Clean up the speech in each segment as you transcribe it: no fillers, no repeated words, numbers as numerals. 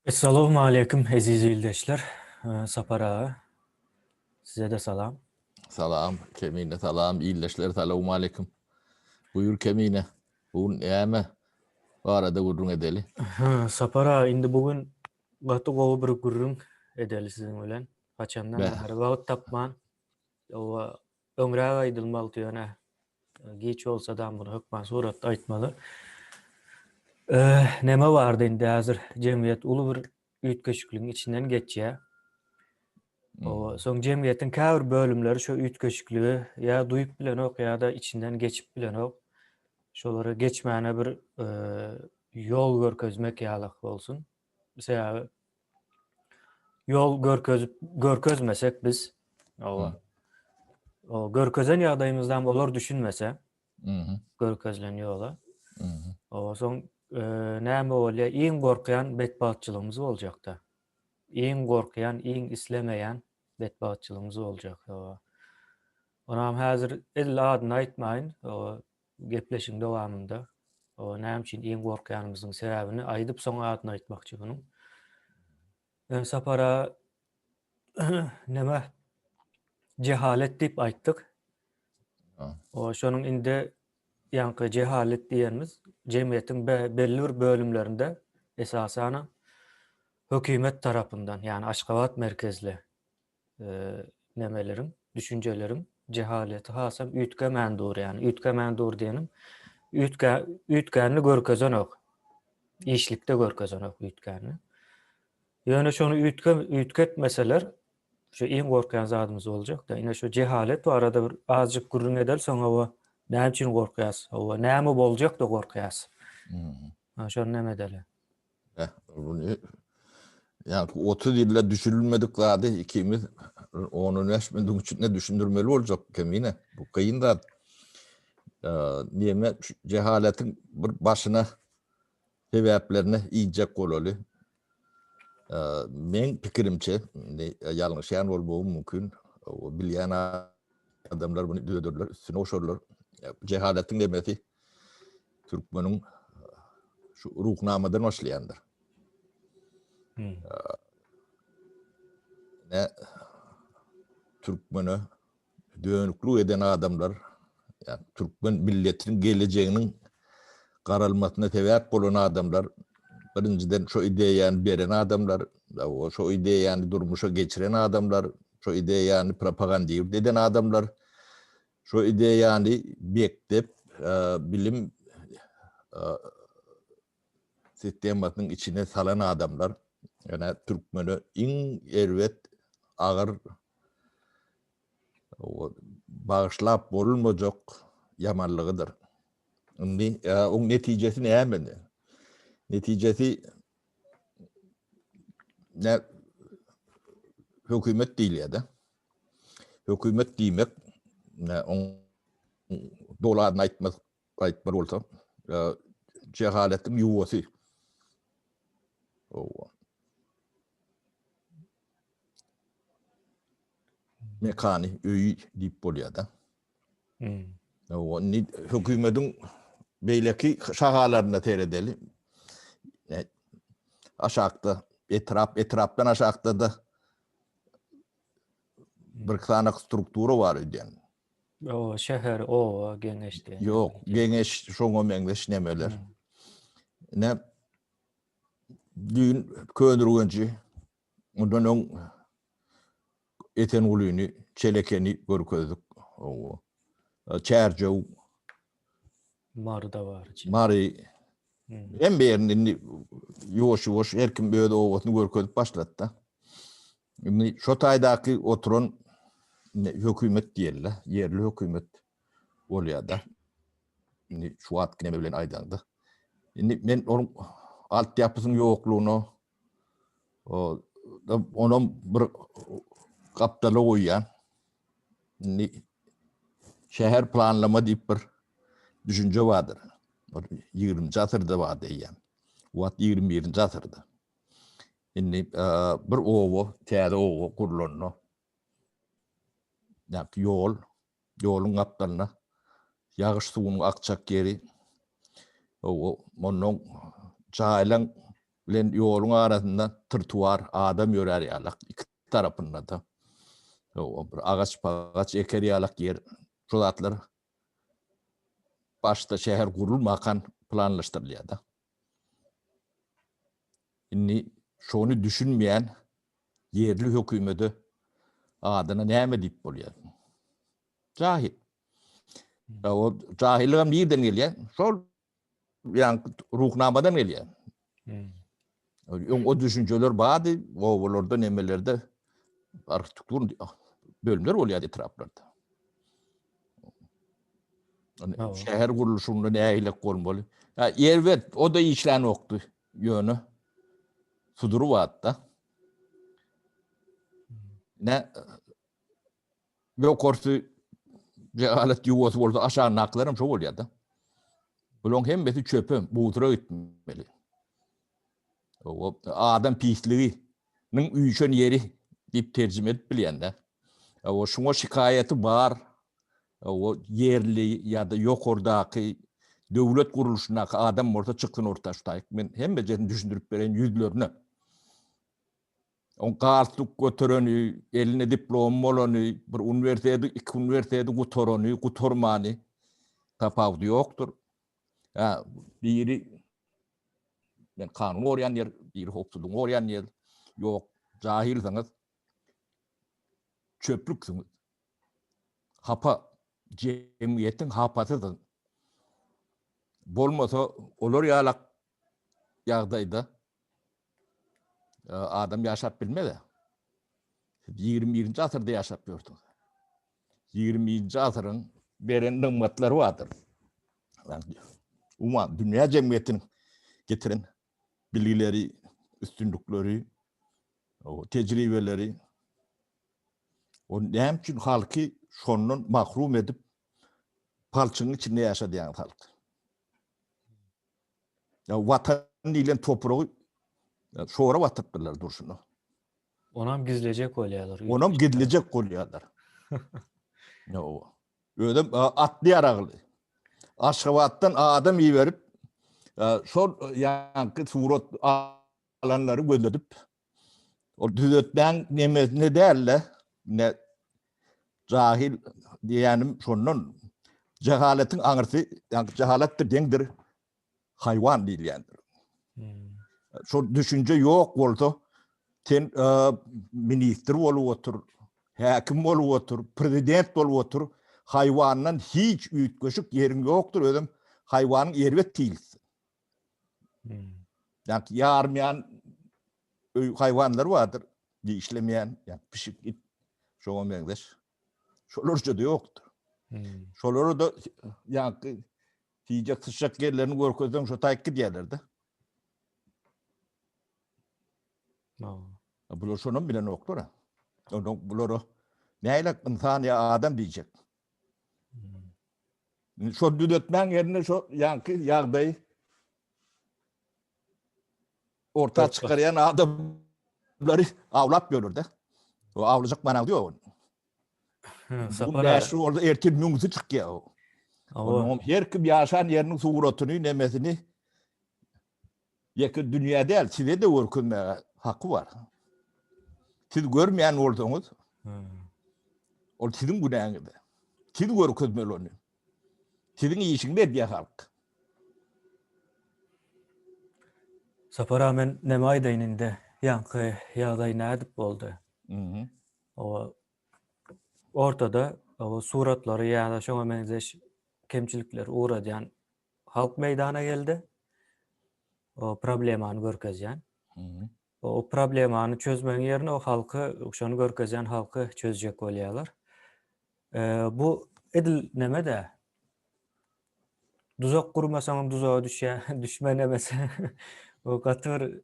Esselamu aleyküm aziz ildeşler. Sapar ağa, size de salam. Salam, kemine salam, iyileşler, selamun aleyküm. Buyur kemine. Bugün eme var arada gurrun edeli. Sapar ağa, indi bugün gatı gowy bir gurrun edeli sizin bilen. Haçandan Be, bäri wagt tapman. O öňräk aýdylmaly diýene. Geç olsa da bunu hökman suratda aýtmaly. Neme bardy indi häzir jemgyýet uly bir üýtgeçikligiň içinden geçýär. O soň jemgyýetiň käbir bölümleri şu üýtgeçikligi ýa duýup bilen ok ýa-da içinden geçip bilen ok. Şolara geçmäne bir ýol görkezmek ýalyk bolsun. Mesela ýol görkezmesek biz o görkezen ýagdaýymyzdan bolar düşünmese görkezlen ýola. O soň näme bolýar? Iň gorkýan betbatçylygymyz boljakda. Iň gorkýan, iň islemeýän betbatçylygymyz boljak. Onam häzir illa adyny aýtmaýyn. O gepleşiň dowamında o näme üçin iň gorkýanymyzyň sebäbini aýdyp soň adyny aýtmakçy bunuň. Sapara neme cehalet diýip aýtdyk. O şonuň indi ýanky cehalet diýenimiz jemgyýetiň belli bir bölümlerinde esasana hökümet tarapyndan ýani Aşgabat merkezli nemelerin, düşüncelerin cehaleti hasam üýtge mendur ýani üýtge mendur diýenim. Üýtgänli görkezen ok. İşlikde görkezen ok üýtgänli. Ýöne şonu üýtketmeseler şu iň gorkýan zadymyz boljak da ine şu cehalet bu arada bir azjyk gurrun edel soňra o näme üçin gorkýas? O näme boljak da gorkýas? Şonu näme edeli? Bunu yani 30 yılda düşünülmedik zady ikimiz onu näşmediň üçin düşündirmeli boljak kemine. Bu kıyın da niýeme cehaletiň bir başyna sebäplerini iýjek bolaly. Men pikirimçe ýalňyşýan bolmagy mümkin. O bilýän adamlar bunu düýderler, üstüne oşarlar. Cehaletiň demeti Türkmeniň şu ruhnamadan başlaýandyr. Ne Türkmeni dönüklük eden adamlar, yani Türkmen milletinin geleceğinin qaralmasyna sebäp bolan adamlar, birinciden şu ideýany beren adamlar, şu ideýany durmuşa geçiren adamlar, şu ideýany propagandiýa eden adamlar, şu ideýany bektep bilim sistemasynyň içine salan adamlar, yani Türkmeni iň erwet agyr bağışlap bolunmajak yamanlygydyr. Indi o netijesi näme? Netijesi ne hökümet diýilýär. Hökümet diýmek dolaryny aýtmak bolsa cehaletiň ýuwasy. Mekani öýü diýip bolýar da. O hökümetiň beýleki şagalaryna teredeli. Aşakda etrapdan aşakda da bir sanak struktura bar edýän. O şäher o geňeşdi. Ýok, geňeş şoňa meňdeş nemeler. Ne düýün köndürgençi ondan eten ulyny, çelekeni görkezdik. O çärjow Marda var. Mari hem berini yoş erkim böyle ovatını görkezip başlatdı. Şimdi şu taýdaky oturan hökümet diýerler, yerli hökümet bolýar da. Şimdi şu wagt neme bilen aýdandy. Şimdi men onun alt ýapysynyň ýoklugyny onun bir kapdaly goýýan. Şimdi şäher planlama diýip bir düşünje bardyr. 20-nji asyrda bar diýen. Wat 21-nji asyrda. Şimdi bir owo, täze owo kurulany. Ýa-da ýoluň gapdalyna ýagyş suwunyň akçak geri o monuň jaýlan bilen yolun arasında tırtuvar adam yörer yalak iki tarafında da. O bir ağaç eker yalak yer. Şu zatlar başta şehir kurulmakan planlaştırılıyor da. Şimdi şunu düşünmeyen yerli hükümeti adına näme diýip bolýar? Cahil. O cahilligem birden gelýär. Şol ýa ruhnamadan gelýär. O düşünceler bady, owalarda nemelerde arkitektur bölümler bolýar etraplarda. Şäher guruluşunda näýilek bolmaly? Ha, elbet o da işlän okdy ýöne. Suduru vatta. Ne yok ortu cehalet yuvat oldu aşağı naklarım çok oluyor da. Bulon hem beti çöpüm buğdura gitmeli. O adam pisliğinin üyüşen yeri deyip tercüme edip bilen de. O şuna şikayeti var. O yerli ya da yok oradaki devlet kuruluşundaki adam orta çıktın ortaştayık. Ben hem becerini düşündürüp veren yüzlerini. On kartlık götüreni, eline diploma olanı, bir üniversitede, iki üniversitede götürmani tapavdı yoktur. Ya, biri ben kanun oryan yer, biri hopsuzluğun oryan yer, yok, cahilsiniz, çöplüksiniz. Hapa, cemiyetin hapasıdır. Bolmasa, olur yalak yağdaydı. Adam yaşap bilmedi. 21. asırda yaşap gördük. 20. asırın beren nımatları vardır. Yani, dünya cemiyetinin getiren bilgileri, üstünlükleri, o tecrübeleri, o ne için halkı şonun mahrum edip palçının içinde yaşayan halk. Ya vatan ile toprağı sonra vatıptırlar durşunu. Onam gizleyecek olyalar. Onam gizleyecek olyalar. Öyle atlı yarağlı. Aşgabattan adam iyi verip son yankı surat alanları gözledip o düzetlen ne derler ne cahil diyenim sonun cehaletin anırsı yani cehalettir dendir hayvan değil yani. Şu düşünce yok oldu. Sen minister olup otur, hakim olup otur, prezident olup otur. Hayvandan hiç ütköşük yerin yoktur. Ödüm hayvanın ervet değilsin. Yani yarmayan hayvanlar vardır. İşlemeyen, yani pişik it, şoğum yandaş. Şolurca da yoktur. Şoluru da yani yiyecek sıçacak yerlerini görkezden şu taykı diyorlardı. Bulur şunun bile noktur ha. Bulur neyle insan ya adam diyecek. Şu düdetmen yerine şu yankı yağdayı ortaya çıkarayan adamları avlat görür de. O avlayacak bana diyor onu. Bu neşri orada erken mümkün çıkıyor. Onun her kim yaşayan yerinin suratını nemesini yakın dünya değil, size de görünmeye hakkı var. Siz görmeyen oldunuz. O sizin günahınız. Siz görünmeli onu. Sizin işin diye halk. Sapa rağmen nemay dayninde yankı yağday ne edip oldu. O ortada o suratları ya da şuna benzeş kemçilikler uğrayan halk meydana geldi. O problemanı görkezyen. O problemanı çözmenin yerine o halkı, şunu görkezyen halkı çözecek olyalar. Bu edil neme de tuzak kurmasan tuzağa düşme nemese o katır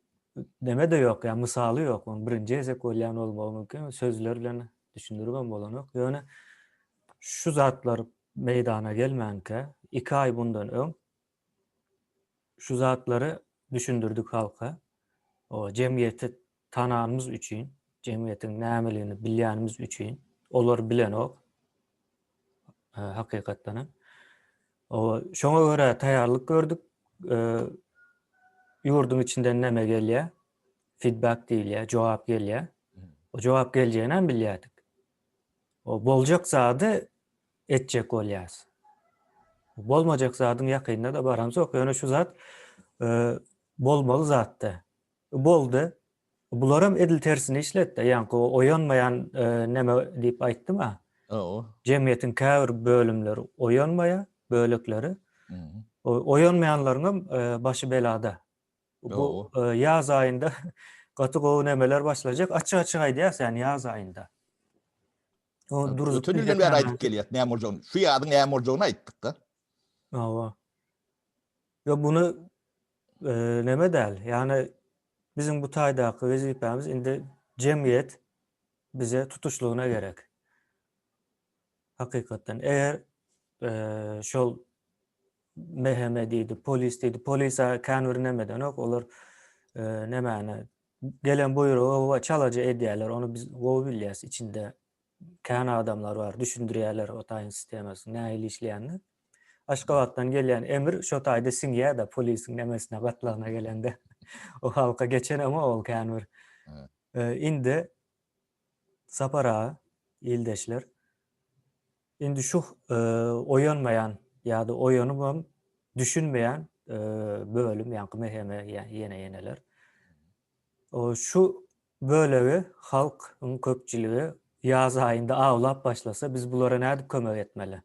neme de yok yani misalı yok. Onun birinci esek olyan olmalı mümkün. Sözlerle düşündürmem olan yok. Yani şu zatlar meydana gelmenke 2 ay bundan ön şu zatları düşündürdük halka. O cemiyeti tanağımız için, cemiyetin nämeliğini bilýänimiz için, olar bilen ok. Hakykatdan. O şoňa görä taýýarlyk gördük. yurdun içinden neme gelýär? Feedback diýilýär, jogap gelýär. O jogap geljeğinden bilýärdik. O boljak zady etjek bolýas. Bolmajak zadyň ýakynynda da barams ýok. Ýöne şu zat bolmaly zatdy. Boldy. Bularam edil tersini işletdi. Ýani o oýanmaýan neme diýip aýtdym-a? O. Jemgyýetiň käbir bölümleri oýanmaýa, bölekleri. Oýanmaýanlaryň başy belada. Bu ýaz aýynda gaty gowy nemeler başlajak. Açyk-açyk aýdýas, ýani ýaz aýynda. O duruzyp Ötünüden beri aýdyp gelýär. Näme boljagyny? Şu ýadyň näme boljagyny aýtdyk da. Awa. Yo bunu neme däl? Ýani bizim bu taýdaky wezipemiz indi jemgyýet bize tutuşlugyna gerek. Hakykatdan eger şol meheme diýdi, polis diýdi. Polisa känwir nemeden ok, olar nemäni gelen buýrugy çalaja edýärler. Onu biz gowy bilýäs içinde kän adamlar bar, düşündirýärler o taýyn sistemasyny, nähili işleýänler. Aşgabatdan gelýän emir şo taýda siňýär da polisiň nemesine gatlagyna gelende. O halka geçen ama ol känwir. Indi sapara ildeşler. Indi şu oýanmaýan ýa-da oýanyp düşünmeýän bölüm ýa-ni meheme ýene-ýeneler. O şu bölegi halkyň köpçüligi ýaz aýynda awlap başlasa biz bulara näde kömek etmeli?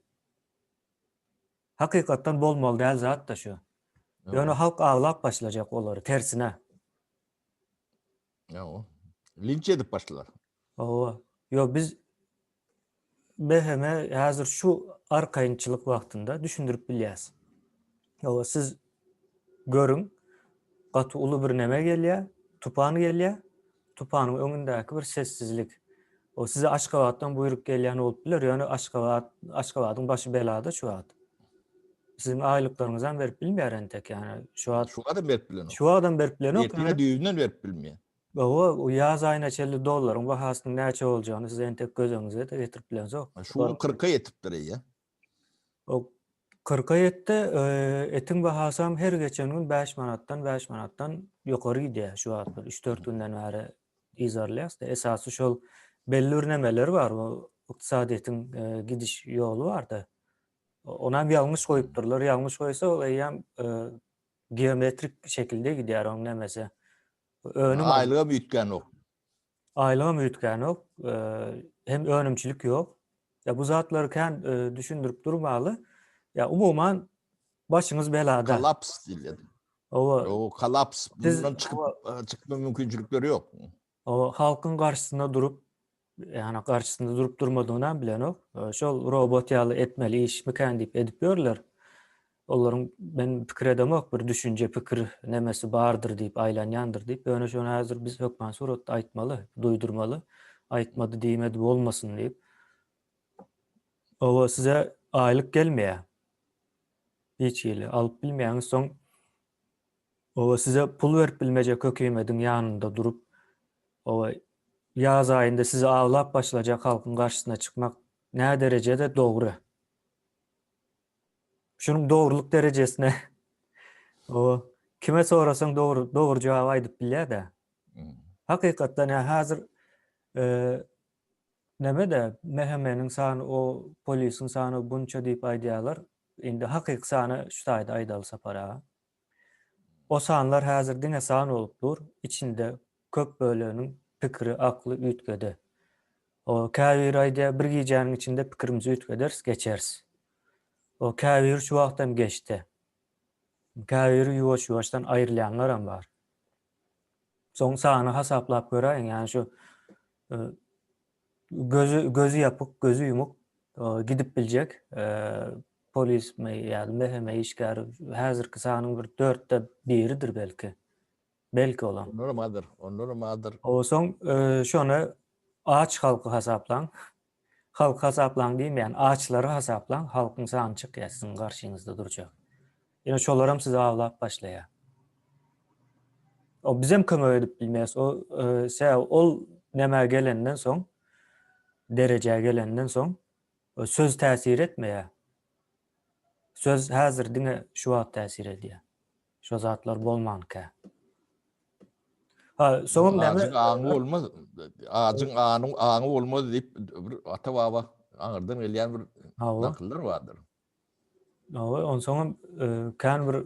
Hakykatdan bolmaly däl zat da şu. Ýöne halk awlap başlajak olary tersine. O. Linç edip başlar. Owa. Yo biz beheme häzir şu arkaýynçylyk wagtynda düşündirip bilýäs. Owa siz görüň, gaty uly bir neme gelýär, tupan gelýär. Tupanyň öňündäki bir sessizlik. O size Aşgabatdan buyruk gelýän bolup biler. Ýöne Aşgabatyň başy belada şu wagt. Sizin aýlyklaryňyzdan berip bilmeýär entek ýani şu wagt. Şu adam berip bilen. Şu adam berip bilen ok. Ýetine düýünden berip bilmeýär. O ýaz aýyna çelli dollaryň bahasynyň näçe boljagyny siz entek gözüňize de getirip bilensiz. Şu 40'a ýetipdir ýa. O 40'a ýetdi. Etiň bahasam her geçen gün 5 manatdan ýokary gidýär şu wagt. 3-4 günden bäri izarlaýas da esasy şol belli bir nemeler bar. O ykdysadyýetyň gidiş ýolu bardy. Onam ýalňyş goýupdyrlar. Ýalňyş goýsa ol ýam geometrik şekilde gidýär oň nemesi. Aýlyga büýtgän ok. Aýlyga büýtgän ok. Hem önümçilik ýok. Ya bu zatlary kän düşündirip durmaly. Ya umumyň başyňyz belada. Kolaps diýilýär. O kolaps. Bundan çıkma mümkinçilikleri ýok. O halkyň garşysynda durup, ýani garşysynda durup durmadygyndan bilen ok. Şol robot ýaly etmeli iş mikän diýip edip ýörler. Olaryň men pikir edem ok, bir düşünje, pikir nemesi bardyr diýip, aýlanýandyr diýip. Ýöne şonu häzir biz hökmen suratda aýtmaly, duýdurmaly. Aýtmady diýmedi bolmasyn diýip. O size aýlyk gelmeýär. Hiç ýyly alyp bilmeýäňiz soň o size pul berip bilmejek hökümetiň ýanynda durup o ýaz aýynda sizi awlap başlajak halkyň garşysyna çykmak nä derejede dogry? Şunun dogruluk derejesine o kime sorasaň dogry jogap aýdyp bilýär da. Hakykatdan häzir neme de mehemeniň sany o polisiň sany bunça diýip aýdýarlar. Indi hakyky sany şu taýda aýdaly sapara. O sanlar häzir diňe san bolupdyr. İçinde köp bölüniň pikiri, akly üýtgedi. O käbir aýdýar bir giýjäniň içinde pikirimizi üýtgeders, geçers. O käbir şu wagtam geçdi. Käbir ýuwaş-ýuwaşdan aýrylýanlar hem bar. Soň sany hasaplap göräň, ýani şu gözü yapık, gözü yumuk gidip biljek. Polis ýa-da meheme işgäri häzirki sanyň bir 4'te 1'idir belki. Belki olan. Onlarmadyr. O soň şonu ağaç halky hasaplan. Halk hasaplan diýmeýän, ağaçlary hasaplan, halkyň sany çykýar siziň garşyňyzda durjak. Ýene şolaram sizi awlap başlaýar. O bizem kömek edip bilmeýäs. O ol näme gelenden soň, derejä gelenden soň o söz täsir etmeýär. Söz häzir diňe şu wagt täsir edýär. Şu zatlar bolmanka. Ha, soňam näme? Ağacın aňy olmaz. Ağacın aňy olmaz diýip bir ata baba aňyrdan gelýän bir Hawa. nakyllar bardyr. Hawa, on soňam kän bir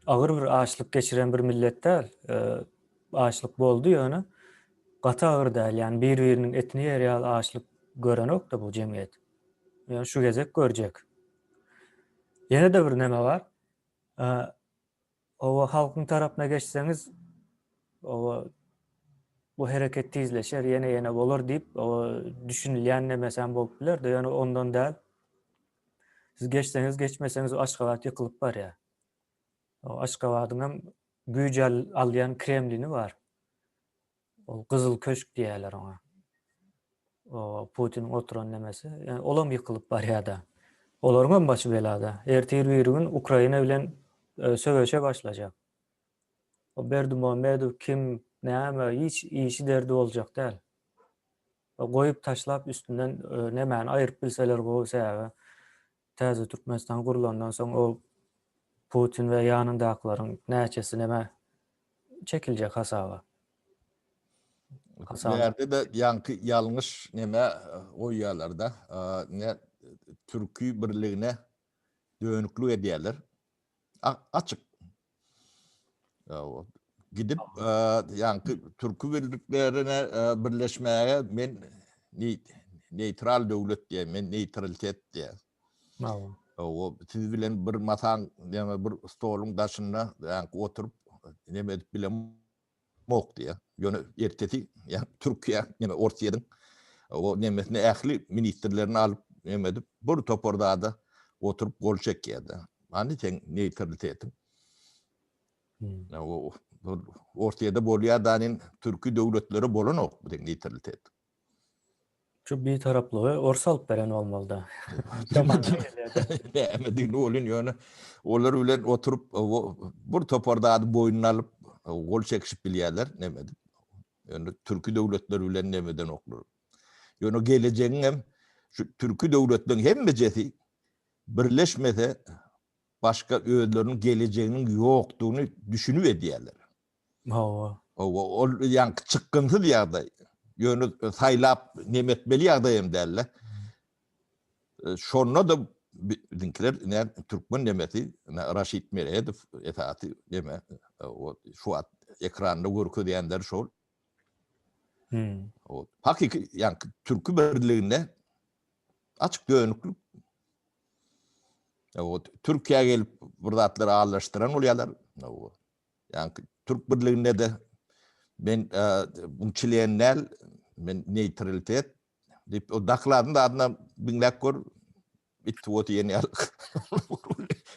agyr bir açlyk geçiren bir millet däl. Açlyk boldy ýöne. Gata agyr däl, ýani bir-biriniň etini ýerýär açlyk görenok da bu jemgyýet. Ýani şu gezek görjek. Ýene de bir näme bar? Owa halkyň tarapyna geçseňiz, owa bu hereket tizleşer, ýene bolar diýip, owa düşünilýän nemesem bolup biler, ýani ondan däl. Siz geçseňiz, geçmeseňiz o Aşgabat ýykylyp barýar. O Aşgabatyň hem güýje alýan Kremlini bar. O Gyzyl Köşk diýerler ona. O Putin oturan nemesi. Yani olam ýykylyp barýar da. Olaryň başı belada. Ertir bir gün Ukraina bilen söwüşe başlajak. O Berdimuhamedov kim, näme, hiç işi derdi boljak däl. O goýup taşlap üstünden nämäni aýryp bilseler gowy sebäbi. Täze Türkmenistan gurulandan soň o Putin we ýanyndakylaryň näçesi näme çekiljek hasaba. Näde de ýanky ýalňyş näme oýýarlarda, ne Türkü birligine dönüklük edýärler. Açyk. Gidip ýanky Türkü birliklerine birleşmäge men neutral döwlet diýär, men neutralitet diýär. O siz bilen bir masaň, näme bir stoluň daşynda ýanky oturup näme edip bilen mok diye. Yönü ertesi yani Türkiye yani Ortaýadyň o nemesine ähli ministrlerini alıp nemedip bir toporda da oturup gol çekýärdi. Hani sen neutralitetin. O Ortaýada bolýar danin Türkü döwletleri bolanok bu neutralitet. Şu bir taraplı orsa alıp beren olmalı da. Näme olun ýöne olar bilen oturup bir toporda da boýnuny alıp gol çekişip bilýärler nemedip. Yani Türkü döwletleri bilen nemeden oklar. Ýöne geleceğin hem şu Türkü döwletleriň hemmejesi birleşmese başka öýleriniň geleceğiniň ýokdugyny düşünüp edýärler. Hawa. O ýanky çykgynty ýagdaý. Ýöne saýlap nemetmeli ýagdaý hem derler. Şonda da bizimkiler Türkmen nemeti Raşid Meredov etatı neme o şu ekranda görkezýänler şol. O hakiki yani Türkü birligine açık dönüklük. O Türkiye'ye gelip buradakileri ağırlaştıran oluyorlar. O yani Türk birligine de ben bunçileyenler ben neutralitet deyip o daklarının da adına binlek gör bitti o yeni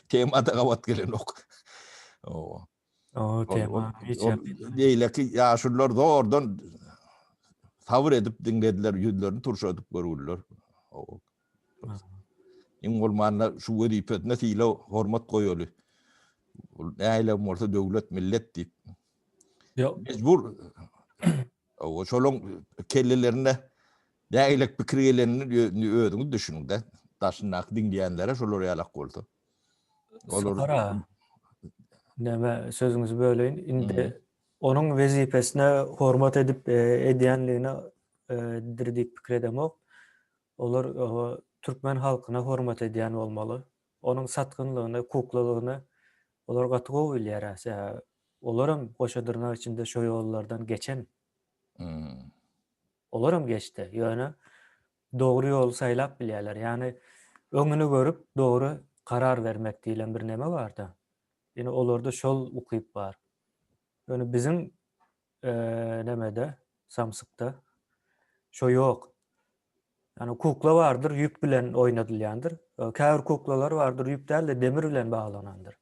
temada kavat gelen ok. O tema hiç değil ki ya şunlar da oradan tavır edip dinlediler, yüzlerini turşa edip görürler. İn olmanlar şu vazifetine fiile hormat koyuyorlar. Näile orta döwlet millet deyip. Mecbur o şolun kellelerine näilek pikirlerini ödüňiz düşünün de. Taşynak dinleýänlere şolar ýalak boldy. Olar näme sözüňizi böleýin. Indi onun wezipesine hormat edip edýänligine dirdip pikir edemek. Olar Türkmen halkyna hormat edýän bolmaly. Onun satkynlygyny, hukuklalygyny olar gaty gowy bilýär. Olaram goşadyrnak içinde şo ýollardan geçen. Olaram geçdi. Ýöne dogry ýol saýlap bilýärler. Ýani öňüni görüp dogry karar vermek diýilen bir näme bar da. Ýene olarda şol ukyp bar. Ýöne bizim nämede Samsykda şo ýok. Yani kukla vardır, yük bilen oynadylýandyr. Käbir kuklalar vardır, yük däl de demir bilen baglanandyr.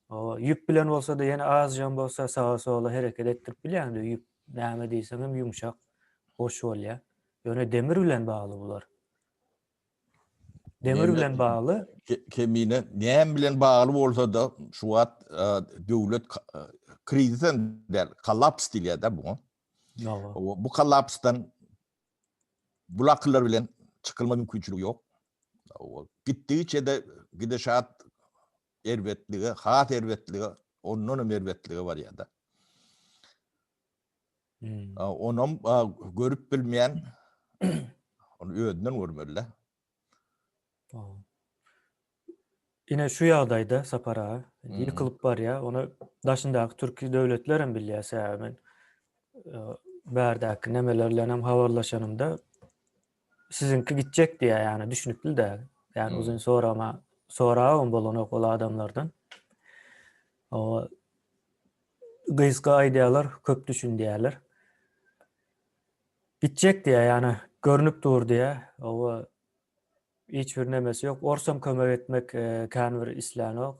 O yük bilen bolsa da ýene azjan bolsa sağa sola hereket etdirip bilýändir. Yük näme diýsem hem ýumşak, hoş bolýar. Ýöne demir bilen bagly bular. Demir bilen bagly. Kemine näme bilen bagly bolsa da şu wagt döwlet krizden der kollaps diýär da bu. Bu kollapsdan bulaklar bilen çıkılma mümkünçülüğü yok. Gittiğiçe de gidişat hat erwetliği, onun erwetliği var ya da. Şol wagtda Türkmen halkyna hormat edýän bolmaly. Onuň wezipesine hormat edýän bolmaly. Ýöne Türkmen birligine açyk dönüklük. Ýöne Onam görüp bilmeyen onu ödünden görmeliler. Yine şu yağdaydı Sapara. Yıkılıp var ya, onu daşındaki Türkiye devletlerin bilyası ya ben. Berdaki nemelerle hem havarlaşanımda sizinki gidecek diye yani düşünüptü de. Yani uzun sonra ama sonra on bolon okul adamlardan. O gıyska idealar köp düşün diyorlar. Gidecek diye yani görünüp dur diye. O hiçbir nemesi yok. Orsam kömek etmek kanver islan yok.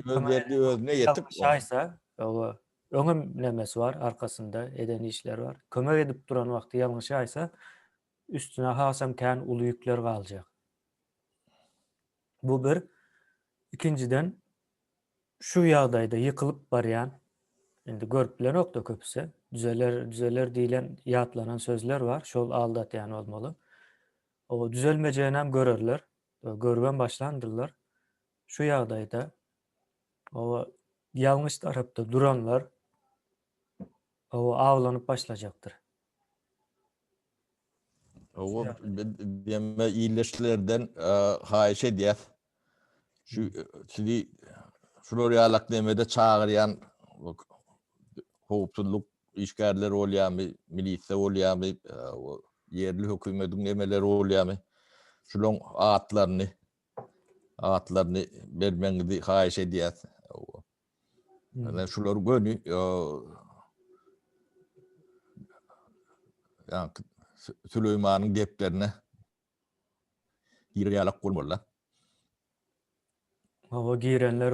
Özlerdi özüne yetip Şaysa o öňüm nemesi var arkasında eden işler var. Kömek edip duran wagty ýalňyş aýsa üstüne hasam kan uly ýükler galjak. Bu bir. İkinciden şu ýagdaýda ýykylyp barýan endi görüp bilen okda köpüse düzeler diýilen ýatlanan sözler var. Şol aldatýan bolmaly. O düzelmejeginem görerler. Görben başlandyrlar. Şu ýagdaýda o ýalňyş tarapda duranlar o awlanyp başlajaktır. o deme iyileşlerden haýyş edýär. Şu sizi şular ýalak demede çağıryan howpsuzlyk işgärleri bolýarmy, milisiýa bolýarmy, o yerli hökümetiň emeleri bolýarmy? Şulan atlaryny bermeňizi haýyş edýär. Ana şular gönü yani Süleymanyň geplerine ýalak bolmalylar. O girenler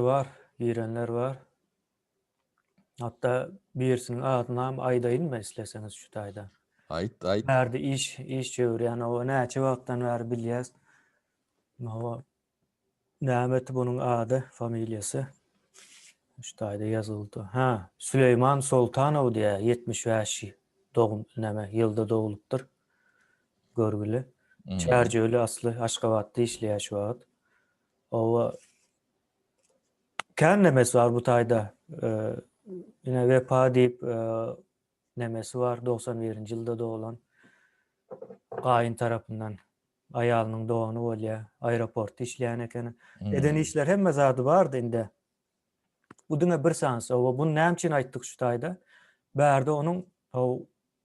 var. Hatta birisinin adına aydayın mı isterseniz şu tayda. Ayt. Nerede iş çevir yani o näçe wagtdan bäri bilýäs. O nämet bunun adı, familyası. Şu tayda yazıldı. Ha, Süleyman Soltanow diye 75 doğum näme ýylda doğulupdyr. Görgüli. Çärjeli asly Aşgabatda işleýär şu wagt. O kan nemesi var bu tayda. Yine vefa deyip nemesi var 91-nji ýylda doğulan gaýyn tarapyndan aýalynyň doğuny bolýa, aeroportda işleýän eken. Eden işler hemme zady bardy indi. Bu diňe bir sans, o bunu näme üçin aýtdyk şu taýda? Bärde onuň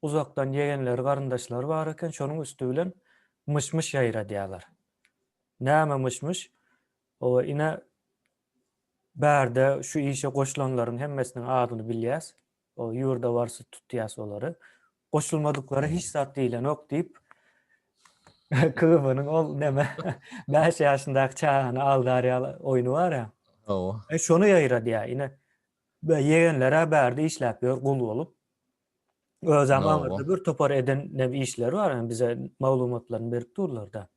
uzakdan ýegenleri, garyndaşlary bar eken, şonuň üstü bilen mışmış ýaýra diýerler. Näme mışmış? O ine bärde şu işe goşulanlaryň hemmesiniň adyny bilýäs. O ýurda barsa tutýas olary. Goşulmadyklary hiç zat diýilen ok diýip kıvının ol neme 5 ýaşyndaky çağany aldarýaly oýnu bar ya. Şonu ýaýra diýär. Ine ýegenlere bärde işläp ýör gul bolup. O zamanlarda bir topar eden nebe işleri var. Yani bize maglumatlaryny berip durlar da.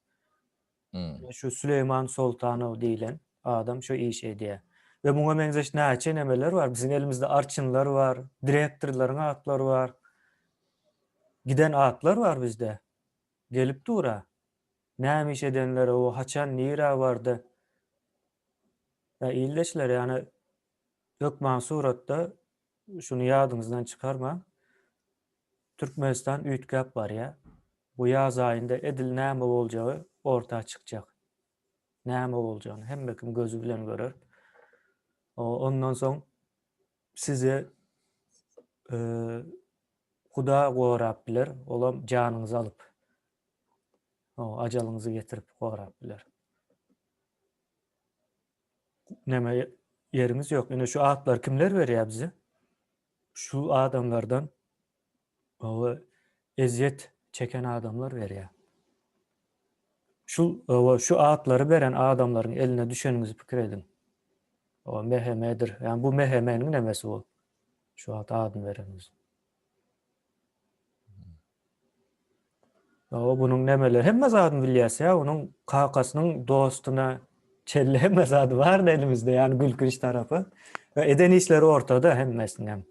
Şu Süleyman Soltanow diýilen adam şu iş edýär. Ve muňa meňzeş näçe nemeler var. Bizim elimizde arçynlar var, direktorlaryň atlary var. Giden atlar var bizde. Gelip dura. Näme iş edenler o haçan nira bardy. Ya illeşler yani Gökmen suratda şunu ýadyňyzdan çykarma. Türkmenistan üýtgäp bar ya. Bu ýaz aýynda edil näme boljagy ortağa çykjak. Näme boljagyny hemme kim gözü bilen görer. Ondan soň size Huda gorap biler, olam janyňyzy alyp ajalyňyzy getirip gorap biler. Näme yerimiz yok. Ine şu atlar kimler berýär bize? Şu adamlardan eziyet çeken adamlar berýär. Şu atları beren adamlaryň eline düşeniňizi pikir edin. O mehemedir. Yani bu mehemenin nemesi o. Şu at adını vereniz. O bunun nemeleri hemmez adını bilýäs ya. Onun kakasynyň dostuna çelle hemmez adı var da elimizde yani gülkünç tarafı. Ve eden işleri ortada hemmesinem.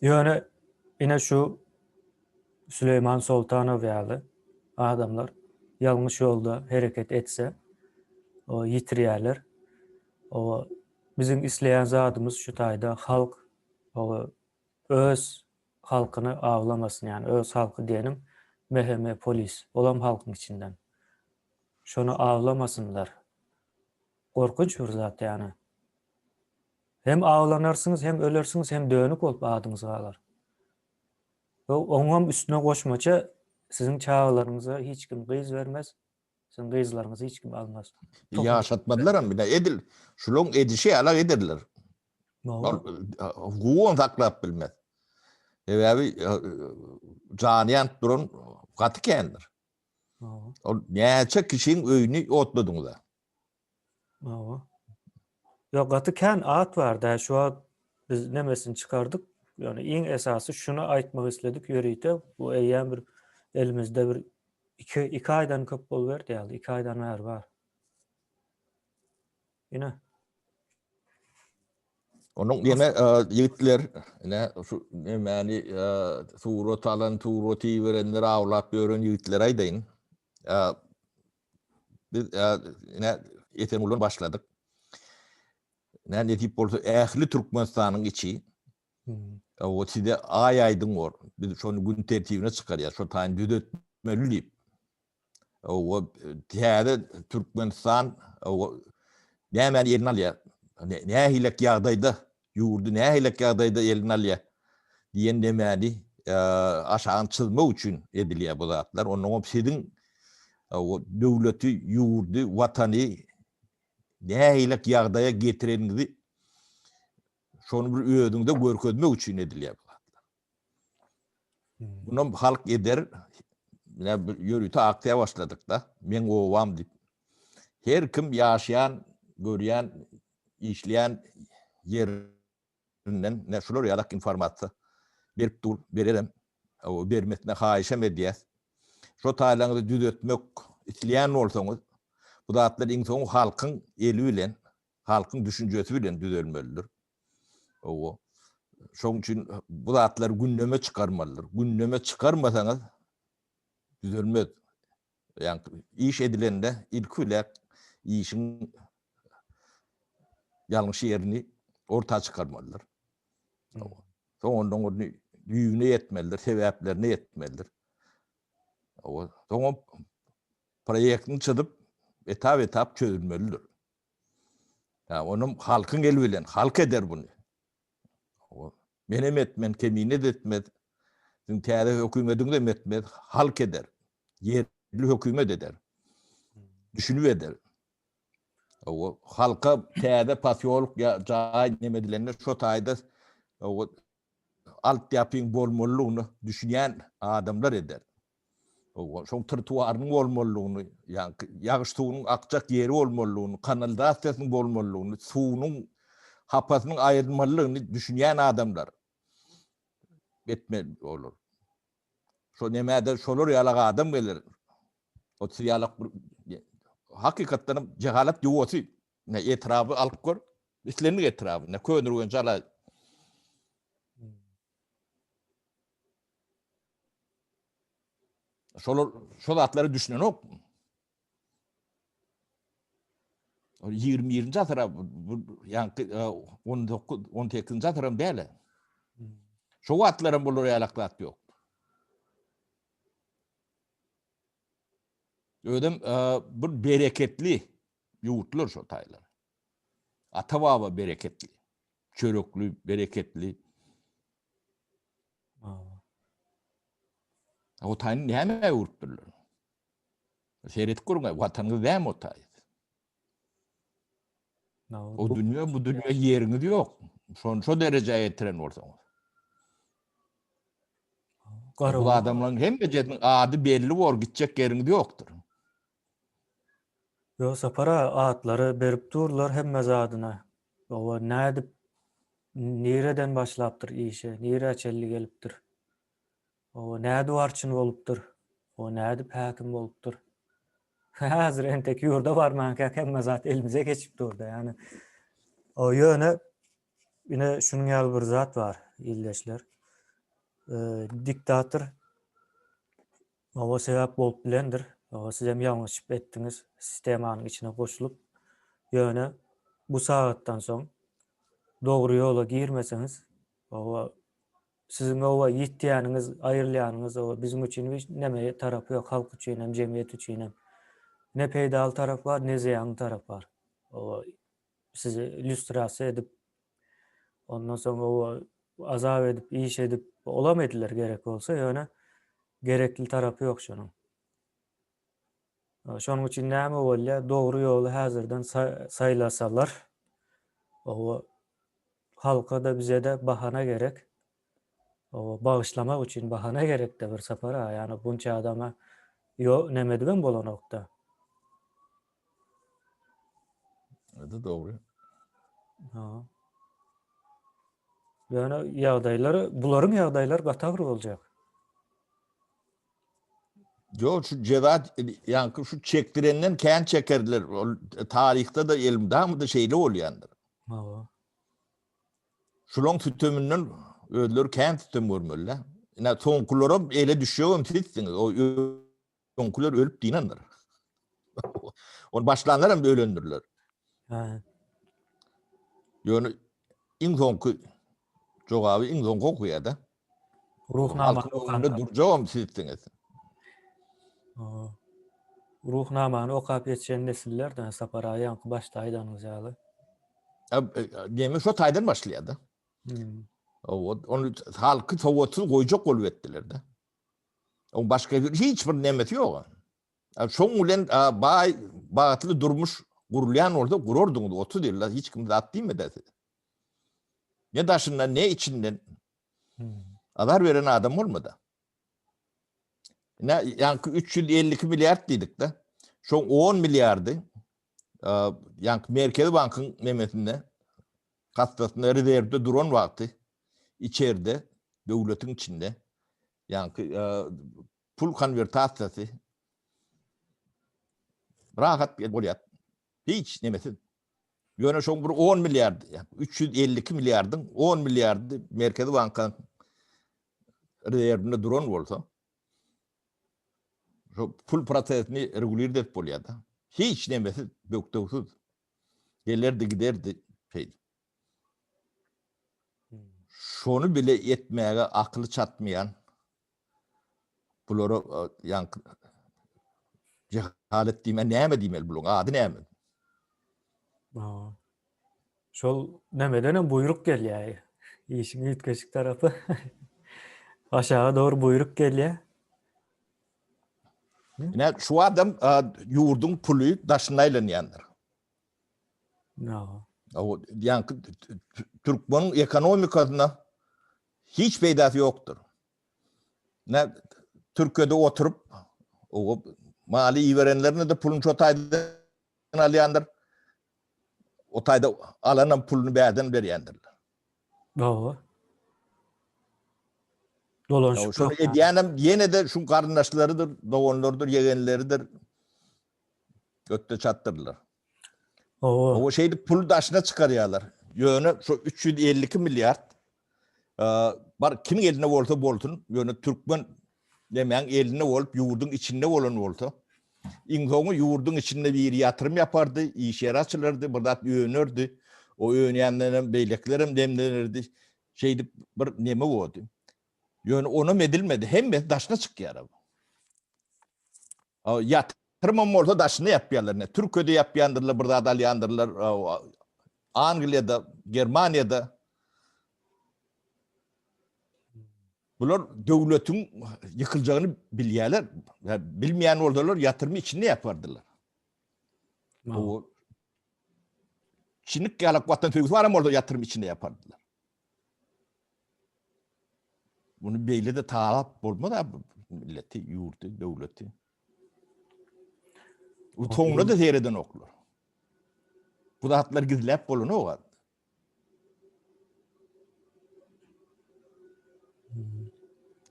Yani yine şu Süleyman Soltanow ýaly adamlar ýalňyş ýolda hereket etse o ýitirýärler. O bizim isleýän zadymız şu taýda halk O öz halkını avlamasın, yani öz halkı diyelim, meheme, polis, olam halkın içinden. Şonu avlamasınlar. Korkunç bir zat yani. Hem avlanırsınız, hem ölersiniz, hem dönük olup adınız kalır. Ve onun üstüne koşmaça sizin çağlarınıza hiç kim kıyız vermez. Sizin kıyızlarınızı hiç kim almaz. Yaşatmadılar ama bile edil. Şulun edişi alak edirler. No. Hukuğun saklap bilmez. Evi caniyant durun katı kendir. No. O neçe kişinin öyünü otladın da. No. Yok, atıken at var da şu an biz nemesin çıkardık. Yani en esası şunu aytmak istedik yürüyte. Bu eyyem bir elimizde bir iki aydan köp bol verdi yani. 2 aydan var. Yine. Onun yine yiğitler ne şu yani suro talan suro tiverenler avlap görün yiğitler aydayın. Biz yine yetem olan başladık. Ne tip olsa ehli Türkmenistan'ın içi. O sizde aydın var. Biz şunu gün tertibine çıkarıyor. Şu tane düdetmeli deyip. O tiyade Türkmenistan o ne hemen yerini alıyor. Ne hilek yağdaydı. Yurdu ne hilek yağdaydı yerini alıyor. Diyen demeli aşağı çılma için ediliyor bu zatlar. Onun o sizin o devleti, yurdu, vatanı ne hilek yağdaya getirenizi şonu bir ödünde görkezmek için ediliyor bu zatlar. Bunu halk eder. Ne yürüyte aktıya başladık da. Men ovam deyip. Her kim yaşayan, görüyen, işleyen yerinden ne şular yalak informatı berip dur, bererem. O bermetine haişem ediyez. Şu taylanızı düzeltmek isteyen olsanız, bu da atlar en son halkın eliyle, halkın düşüncesiyle düzelmelidir. O şunun için bu da atlar gündeme çıkarmalıdır. Gündeme çıkarmasanız düzelmez. Yani iş edilende ilk olarak işin yanlış yerini ortaya çıkarmalıdır. Sonra onu büyüğüne yetmelidir, sebeplerine yetmelidir. Sonra projektini çıdıp etap çözülmelidir. Yani onun halkın eliyle, halk eder bunu. Menem etmen, kemiğine de etmez. Tiyade hükümetin de etmez, halk eder. Yerli hükümet eder. Düşünü eder. O halka tiyade pasyoluk ya cahil nemedilerine şu tayda o alt yapın bolmolluğunu düşünen adamlar eder. O son trotuarın olmalılığını, yani yağış suyunun akacak yeri olmalılığını, kanalizasyonun olmalılığını, suyunun hapasının ayrılmalılığını düşünen adamlar etme olur. Şu nemede şolur yalak adam gelir. O siyalak hakikaten cehalet yuvosu. Ne etrafı alıp kor, işlerinin etrafı. Ne könürgen cala. Şol atları düşünen ok. 20. asıra yani 18. asırın değil. Şu atların bulur yalaklat yok. Ödüm bir bereketli yurtlar şu taylar. Atavava bereketli. Çöröklü, bereketli. O tayın ne hemen yurtlarlar. Seyret kurun, vatanı değil mi o tay? O dünya, bu dünya yeriniz yok. Şu dereceye getiren ortamı. Bu adamların hem de adı belli var, gidecek yeriniz yoktur. Yo, sapara atları berip durlar hemmez adına. O ne edip nereden başlaptır işe, nere çelli geliptir. O ne duvarçın oluptur. O ne edip hakim oluptur. Hazır entek yurda varman hemmez at elimize geçip durdu yani. O yöne yine şunun yal bir zat var ildeşler. Diktatör o sebep bolup bilendir. O siz hem yanlış ettiniz sistemanın içine koşulup yöne bu saatten son doğru yola girmeseniz O sizin o ihtiyanınız, ayırlayanınız o bizim için hiç neme tarafı yok. Halk için hem cemiyet için hem ne peydalı taraf var ne ziyanlı taraf var. O sizi illüstrasyon edip ondan sonra o azap edip iş edip olamediler gerek olsa yani gerekli tarafı yok şunun. Şunun için näme bolýa doğru ýolu häzirden saylasalar o halka da bize de bahana gerek. O bağışlamak için bahane gerek de bir sapara. Yani bunca adama nemediben bolan nokta. Evet, doğru. Ha. Yani ýagdaýlary, buların ýagdaýlary gatagır boljak. Yo şu cevap yani şu çektirenden kendi çekerdiler. Tarihte da elimde mı da şeyli olyandır. Ha. Şulon tütümünden ödülür kendi tütüm görmüller. Yine tonkulara ele düşüyor tütsünüz. O tonkular ölüp dinandır. Onu başlanlar hem de ölündürler. Ha. Yani inzonku çok abi inzonku okuyor da. Ruhnama Halkın önünde duracağım tütsünüz. Ha. Ruhnamany okap geçen nesiller de sapara ýanky başlaýdanyz ýaly. Demek şu taydan başlayadı. Onu halkı soğutsuz koyacak olup ettiler de. O başka bir hiçbir nemeti yok. Şoň ulen bağıtlı durmuş gurulayan orada gururdunuz 30 yıllar hiç kimde at değil mi dedi. Ne daşından ne içinden haber veren adam olmadı. Ne yani 352 milyar dedik de. Şoň 10 milyardı. Yani Merkezi Bank'ın Mehmet'inde kastasında rezervde duran vakti içeride devletin içinde yani pul konvertasyası rahat bir bolyat hiç nemesin yöne şoň bir 10 milyardı yani 352 milyardın 10 milyardı Merkezi Bank'ın rezervinde duran bolsa şu pul prosesini regulär edip bolýardy hiç nemesin döktüksüz gelirdi giderdi şey. Şonu bile yetmeye aklı çatmayan bulara yani cehalet diyme näme diýmeli bular ady näme? Şol nemeden buyruk gelýär. İşin ütkeşik tarafı. Aşağı doğru buyruk gelýär. Yine şu adam yurdun pulu daşına aylanyanlar. No. Yani Türkmen'in ekonomikasına hiç peydası yoktur. Ne Türkiye'de oturup o mali iyi verenlerine de pulun çotaydan alayandır. O tayda alanın pulunu beğenden veriyendirler. No. Dolanışık yok. Yani yine de şu kardeşleridir, doğanlarıdır, yeğenleridir. Götte çattırırlar. O şeyde pul daşına çıkarıyorlar. Yönü şu 352 milyar. Kimin eline olsa bolsun. Yönü Türkmen demeyen eline olup yurdun içinde olan olsa. İnsonu yurdun içinde bir yatırım yapardı. İş yeri açılırdı. Burada öğünürdü. O öğünyenlerin beyleklerim demlenirdi. Şeyde bir neme oldu. Yani onu medilmedi. Hem de daşına çıkıyor. Yatırmam olsa daşını yapıyorlar. Türkiye'de yapıyandırlar, burada adalyandırlar. Angliya'da, Germanya'da. Bunlar devletin yıkılacağını biliyorlar. Bilmeyen oradalar yatırımı içinde yapardılar. O Çinlik yalak vatan tüyüsü var ama orada yatırım içinde yapardılar. Bunu beyle de talap olma da milleti, yurdu, devleti. Sonra da seyreden okulur. Bu da hatlar gizlep bolunu o kadar.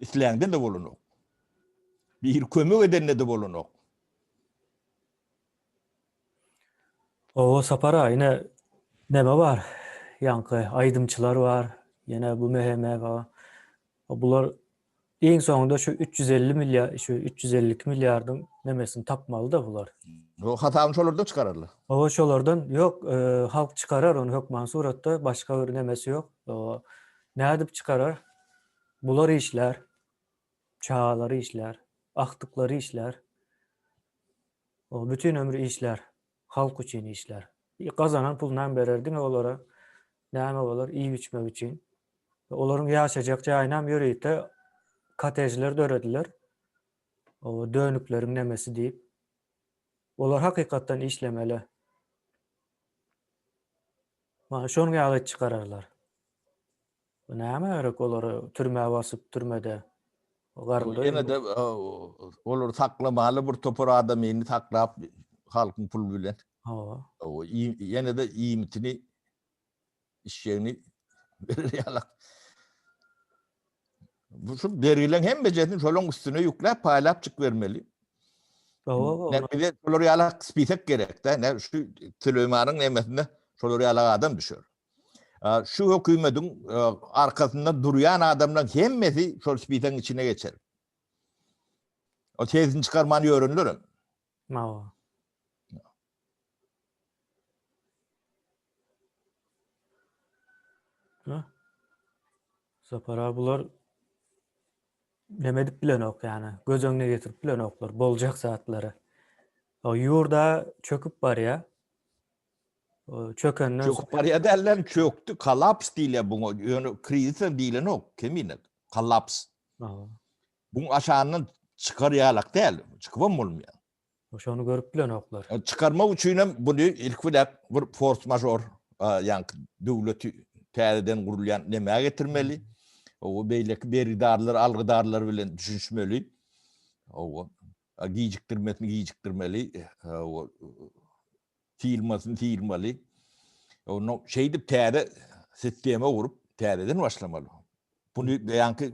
İslam'dan da bolunu. Bir kömür edenle de bolunu. O sapara yine neme var? Yankı aydımçılar var. Yine bu MHM var. Bunlar en sonunda şu 350 milyar, şu 352 milyardın nemesini tapmalı da bunlar. O hatamız olur da çıkarırlar. O şolardan yok halk çıkarar onu hükman suratta başka bir nemesi yok. O Nädip çıkarar? Bular işler, çağaları işler, aktıkları işler. O bütün ömrü işler. Halk için işler. Kazanan pulundan bererdin olara. Näme bolar? İyi biçmek için. Olaryň ýaşajak jaýynam ýöreýte kotejler dörediler. O dönükleriň nemesi diýip. Olar hakykatdan işlemeli. Mana şonu ýaly çıkararlar. Näme gerek olary türmäge basyp türmede garynda Ene de olur saklamaly bir topar adamyny saklap halkyň pul bilen. Hawa. O ene de iýmitini işlerini verir ýalak. Bu şu berilen hem bejedin şolun üstüne ýükläp paýlap çık bermeli. Ne bize şolary ýalak spitek gerek de. Ne şu Süleyman'ın nemesinde şolary ýalak adam düşür. Şu hökümetiň arkasında durýan adamlaryň hemmesi şol spiteň içine geçer. O tezini çıkarmanı öğrenilirim. Hawa. Sapara bular nemedip bilen ok yani. Göz öňüne getirip bilen oklar. Boljak satlary. O ýurda çöküp bar ya. O çökenden Çok paraya derler çöktü. Kolaps diýle bunu. Yani kriz diýlen ok. Kemine? Kolaps. Hawa. Bunun aşağının çıkar ýalak değil. Çıkıp bolmaýar. Şonu görüp bilen oklar. Çıkarma üçin bunu ilk bir force majeure yani döwleti täzeden gurulýan näme getirmeli. O beýleki beridarlar, algydarlar bilen düşünmeli. O giyiktirmeli. O tiýilmeli. Onu şey dip täze sisteme gurup täzeden başlamaly. Bunu ýanky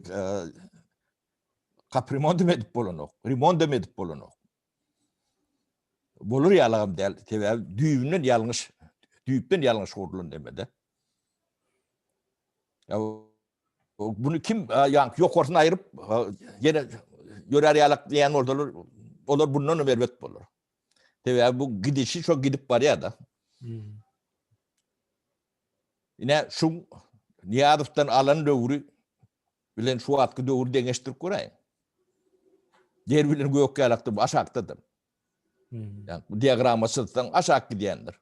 kaprimont edip bolanok, remont edip bolanok. Bolur ýalagam däl, düýbünden ýalňyş, düýpden ýalňyş gurulan demede. Bunu kim ýanky ýokarsyna aýryp ýene ýörer ýalak diýen bolsalar, olar bundan berbet bolar. Bu gidişi şo gidip barýar da. Ine şu Niýazowdan alan döwrü bilen şu atky döwrü deňeşdirip göräýin. Yer bilen gök ýalakda aşakdadyr. Yani bu diagrama sırttan aşağı gidiyendir.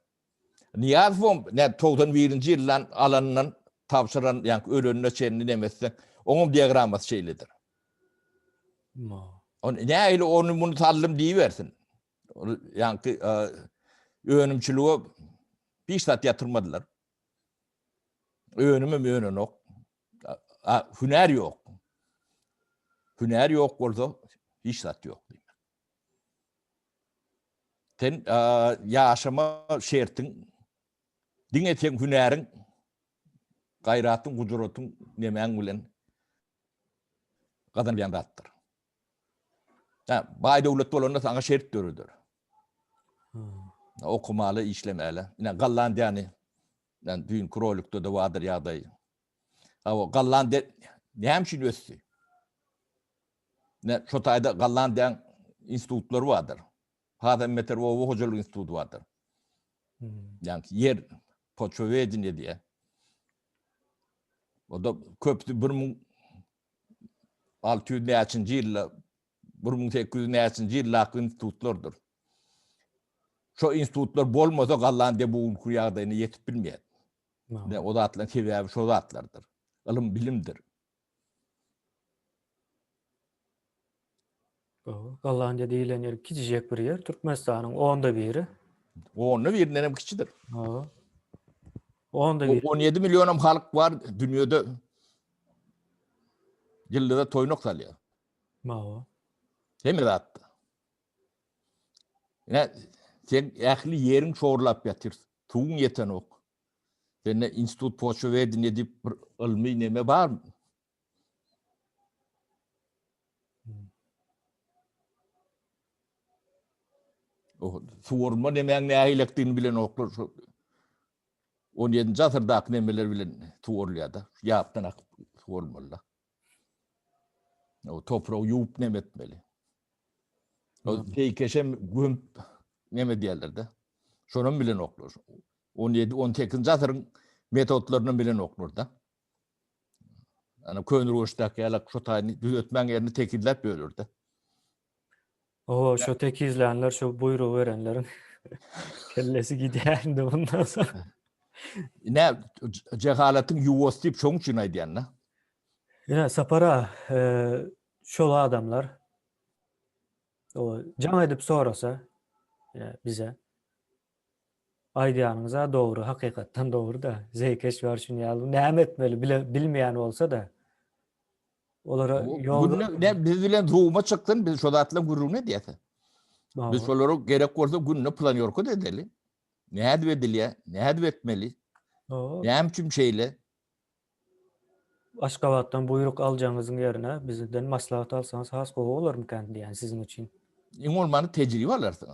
Niýazow 91-nji ýyldan alanynyň tapşyran yani ölönüne çenini demezsen onun diagraması şeylidir. On näile onu bunu tallym diýibersin. Yani önümçülüğü bir saat yatırmadılar. Önümü ok. Hüner yok. Hüner yok olsa hiç saat yok. Sen yaşama şertin, diňeten hünerin, gayratın, gujuratın nemen bilen gadan biyandattır. Bay döwlet bolanda saňa şert dörüdür. Okumaly, işlemeli. Ine Gallandiýany, düýün krolukda da wadyr ýagdaý. O Gallandiýa näme össü? Şo taýda Gallandiýanyň institutlary wadyr. Hadan Meteorology hojalyk institutu wadyr. Yani yer poçovedine diýe. O da köpdi 1600-nji ýylda 1800-nji ýyllaky institutlardyr. Şo institutlar bolmasa Gallandiýa bu ülkü ýagdaýyna ýetip bilmeýär. O da atlan sebäbi şo zatlardyr. Ilym bilimdir. Gallandiýa diýilen ýer kiçijek bir ýer, Türkmenistanyň 10da biri. 10'da birinden kiçidir. Hawa. 10da biri. 17 milyon halk var dünyada. Ýylda toýnok salýar. Hawa. Hem zatda. Sen ähli ýeriň şoğurlap ýatyr. Tuğun ýeten ok. Sende institut poçovedin edip bir ilmi neme barmy? O suwurma nemeň nähilekdigini bilen oklar. 17-nji asyrdaky nemeler bilen suwurlýar da. Ýapdan akyp suwurmaly. O toprağı ýuwup nemetmeli. O peýkeşem gömp neme diýerler de. Şonun bilen oklar. 17-18-nji asyryň metodlaryny bilen oklar da. Ana könür oştak ýalak şu taýny düzeltmäň ýerini tekillep bölürdi. O şo tekizlenler, şo buyruğu verenlerin kellesi giderdi bundan sonra. Ne cehaletin yuvası diýip şoň üçin aýdýan. Ýa sapara şola adamlar o jaň edip sorasa bize aýdýanyňyza dogry, hakykatdan dogry da zeýkeş bar şunu ýaly näme etmeli bilmeýän bolsa da olara ýolda Ne biz bilen ruhuma çyktın, biz şodatla gurruna diýeti. Biz şolary gerek bolsa günne plan ýorka edeli. Näde edilýär, näde etmeli? Näme üçin şeýle? Aşgabatdan buyruk aljaňyzyň ýerine bizden maslahat alsaňyz has gowy bolarmykan diýen sizin üçin. Iň bolmany tejribe alarsyň.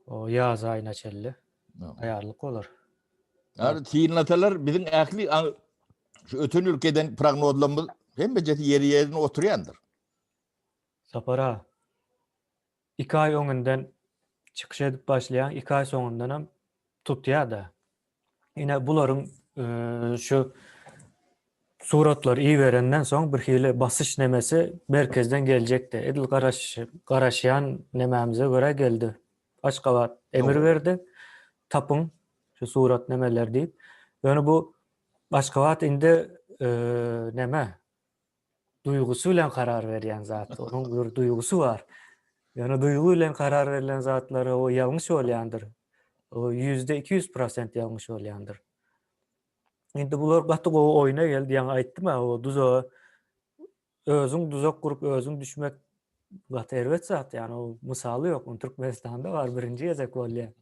O ýaz aýyna çelli. Aýarlyk bolar. Ýa-ni tiýinlatalar biziň ähli şu ötün ülkeden prognozlamyz hemme jeti ýerine oturýandyr. Sapara 2 ay öňünden çykyş edip başlayan 2 ay soňundan hem tutýar da. Ine bularyň şu suratlar iyi verenden soň bir hili basyş nemesi merkezden geljekdi. Edil garaşýan nemämize göre geldi. Aşgabat emir berdi. Tapyň şu surat nemeler diýip. Ýöne bu Aşgabat indi neme duýgusy bilen karar berýän zat. Onuň bir duýgusy bar. Ýöne duýgu bilen karar verilen zatlary o ýalňyş bolýandyr. O 200% ýalňyş bolýandyr. Indi bular gaty gowy oýna geldi ýa aýtdym o duza özüň duzak gurup özüň düşmek gaty erbet zat ýani o misaly ýok. Türkmenistanda bar birinji ýezek bolýar.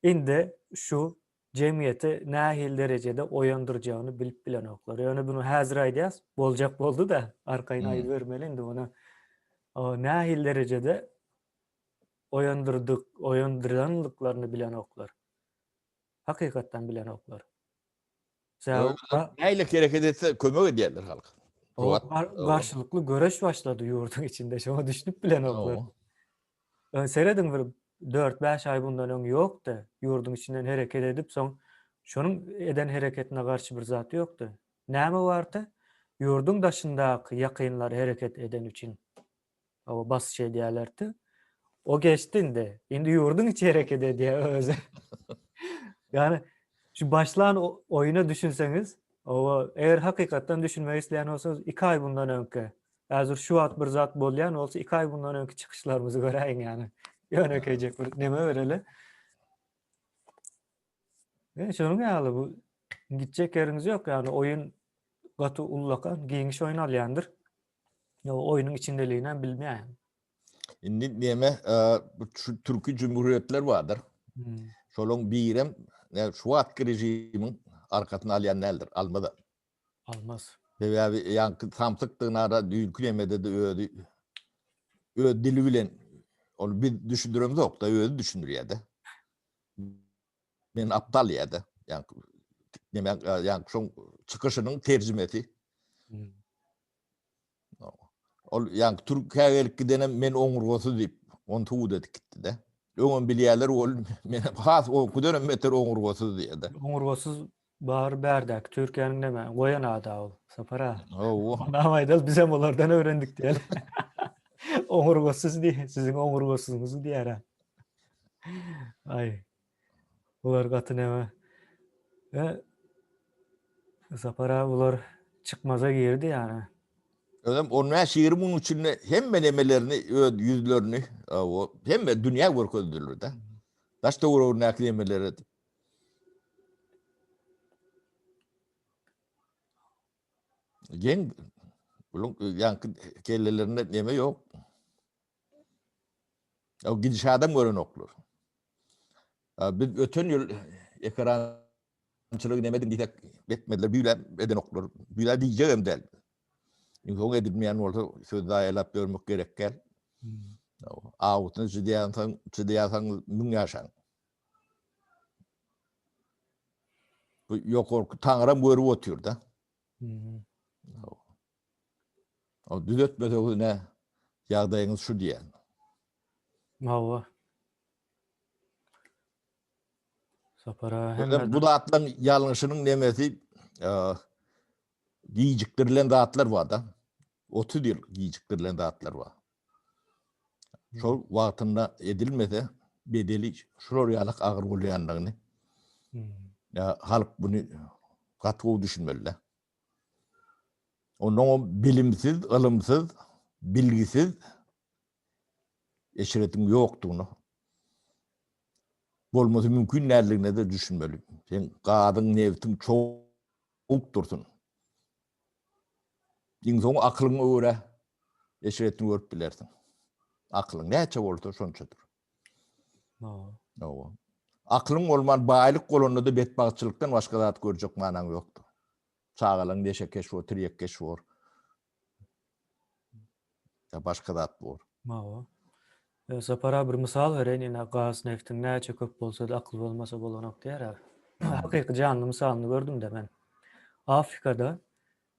Indi şu cemiyeti nähil derejede oýandyrjagyny bilip bilen oklar. Ýöne bunu häzir aýdýas, boljak boldy da arkaýyna aýdy bermeli indi ona. O nähil derejede oýandyrdanlyklaryny bilen oklar. Hakykatdan bilen oklar. Näyle kereket etse kömek edýärler halk. Garşylykly göreş başlady ýurdun içinde. Şoňa düşünüp bilen oklar. Seredin bir 4-5 ay bundan öň ýokdy. Ýurdun içinden hereket edip soň şonuň eden hereketine garşy bir zat ýokdy. Näme bardy? Ýurdun daşyndaky ýakynlar hereket eden üçin o basyş edýärlerdi. O geçdinde. Indi ýurdun içi hereket edýär özü. Yani şu başlan oýuna düşünseňiz, o eger hakykatdan düşünmek isleýän bolsaňyz 2 ay bundan öňki häzir şu wagt bir zat bolýan bolsa 2 ay bundan öňki çykyşlarymyzy göräýin ýani. Ýönekejek bir neme bereli. Şonuň ýaly bu gitjek ýeriniz ýok ýani oýun gaty ullakan giňiş oýnalýandyr. Ýa oýunyň içindeliginden bilmeýän. Indi näme şu türkü cumhuriyetler bardyr. Şolaň birem şu wagt rejimiň arkasyna alýan nädir? Almada. Almaz. Ýa-ni tamsykdygyna düýkülemede de öýdi. Öýdi dili bilen onu bir düşündüremiz yok da öyle düşündürüyordu. Men aptal ýa-da. Yani şu çıkışının tercümeti. Yani Türkiye'lik gidene men oňurgosy diýip onu tuğut edip gitti de. Öňün bilýärler ol men has o kudan meter oňurgosy diýdi. Oňurgosuz bar berdik. Türkiýanyň näme? Goýan ada ol. Sapara. Namayda biz hem olardan öğrendik diýelim. Oňurgosuz diýär. Siziň oňurgosuňyzy diýär. Ay. Bular gaty näme? Sapara bular çıkmaza girdi yani. Ödem onun şiiri bunun içinde hem menemelerini, yüzlerini, hem de dünya görkezdiler de. Daşta uğrağın naklemeleri. Gen, bunun yani kellelerinde neme yok. O gidişadan gören okulur. Biz ötön yıl ekrançılığı nemedim diye etmediler. Büyüler eden okulur. Büyüler diyeceğim del. Inson edilmeyen olsa söz daha elap görmek gerek gel. Ağutunu çıdiyasan mün yaşan. Yok orku tanıram görüp otuyor da. O düzeltmese o ne? Yağdayınız şu diyen. Mava. Sapara hemen. Bu da atlan yanlışının nemesi giyiciktirilen dağıtlar var da. 30 yıl giyiciktirilen dağıtlar var. Şol wagtynda edilmese bedeli şuroryalyk agyr bolýandygyny ya halk bunu gatwy düşünmeli. Onun o bilimsiz, ılımsız, bilgisiz eşiretin yoktuğunu bolmasy mümkün nälerligine de düşünmeli. Sen gadyň nebtin çok dursun. Iň soň aklyň öwre eşiretini görüp bilersin. Aklyň näçe bolsa şonçadyr. Owa. Aklyň bolman baýlyk bolanda da betbagçylykdan başga zat görjek manaň ýokdur. Çağalyň deşekeş we tiriyekkeş we ya başga zat bor. Sapara bir misal bereň, ýene gaz neftiň näçe köp bolsa da akly bolmasa bolanok diýer. Hakyky canly misalyny gördüm de ben. Afrikada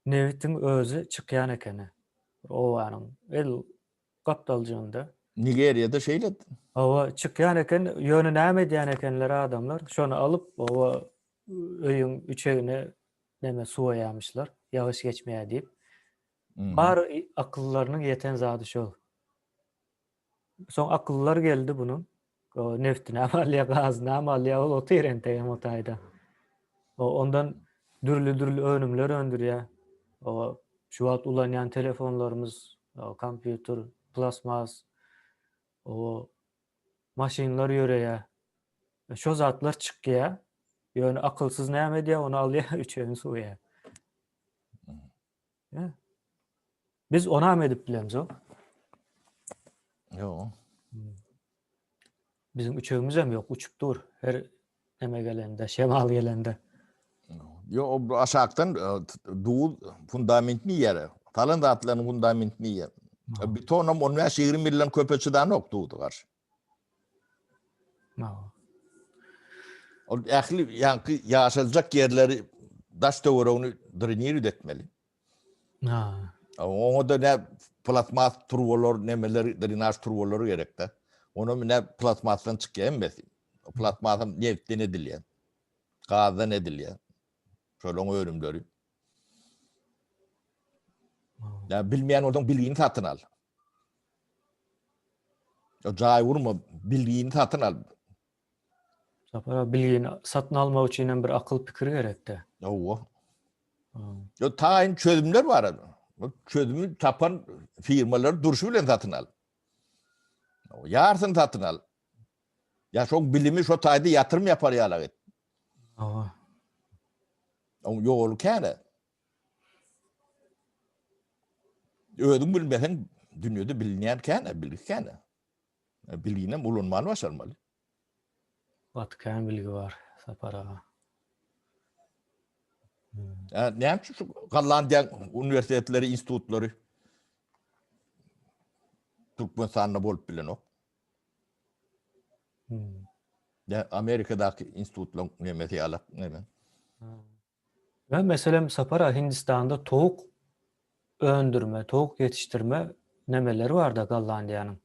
neftiň özü çykýan ekeni. Owanyň el gapdaljygynda. Nigeriýada şeýle. Owa çykýan eken, ýöne näme diýen ekenler adamlar, şonu alyp owa öýüň üçegine näme suwa ýamışlar, ýagyş geçmeýär diýip. Bar akyllylarynyň ýeten zady şol. Soň akyllylar geldi bunun. O neftine amalya, gazyna amalya ol oterente motayda. Ondan dürlü önümler öndürýär. O şu wagt ulanýan telefonlarymız, kompýuter, plasmas, o maşinlar ýöreýär. Şo zatlar çykýar. Ýöne akylsyz näme diýär, onu alýar, üçegini suwýar. Biz ona hem edip bilemiz o. Yo. Bizim üçegimiz hem yok, uçup dur. Her neme gelende, şemal gelende. Yo, o aşağıdan doğu fundamentini yer. Talan dağıtlarının fundamentini yer. Bir tonum 15-20 milyon köpeçiden yok doğdu karşı. O ähli yankı yaşalacak yerleri daş döwreğini drenir etmeli. Onu da ne plasmas turbolar, nemeleri, drenaj turboları gerekte. Onu ne plasmasdan çıkıyor emmesi. O plasmasdan neftten edilýär. Gazdan edilýär. Şolong örümleri. Ya bilmeýän odan bilgini satyn al. O jaý vurma, bilgini satyn al. Sapara bilgini satyn almak üçin bir akıl pikir gerekde. Owa. Yo taýyn çözümler bar. O çözümü tapan firmalar durşu bilen satyn al. Ýarsyn satyn al. Ya şo bilimi şo taýda ýatyrym ýapar ýalag et. Owa. O ýol kene. Ödüm bilmesen dünýede bilinýän kene, bilgi kene. Bilgine ulanmaly başarmaly. Batkan bilgi var sapara. Näme şu Gollandiýa universitetleri, institutları Türkmen sanna bolup bilenok. Ya Amerikadaky institutlar nämesi alak näme? Ben meselem sapara Hindistanda tavuk öndürme, tavuk yetiştirme nemeleri var da Gollandiýanyň.